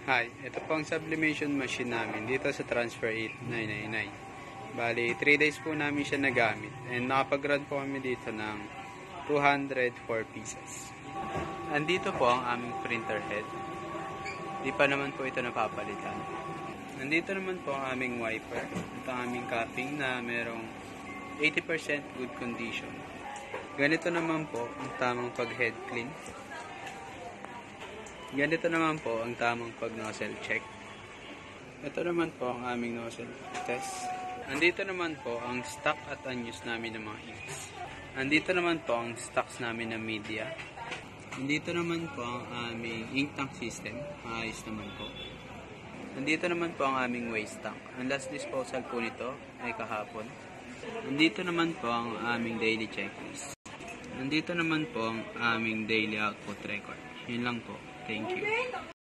Hi, ito po ang sublimation machine namin dito sa Transfer 8999. Bali, 3 days po namin siya nagamit and nakapag-run po kami dito ng 204 pieces. Andito po ang aming printer head. Di pa naman po ito napapalitan. Nandito naman po ang aming wiper. Ito ang aming capping na merong 80% good condition. Ganito naman po ang tamang pag-head clean. Ganito naman po ang tamang pag-nozzle check. Ito naman po ang aming nozzle test. Andito naman po ang stock at unused namin ng mga inks. Andito naman po ang stocks namin ng media. Andito naman po ang aming ink tank system. Maayos naman po. Andito naman po ang aming waste tank. Ang last disposal po nito ay kahapon. Andito naman po ang aming daily checklist. Andito naman po ang aming daily output record. Yun lang po. Thank you.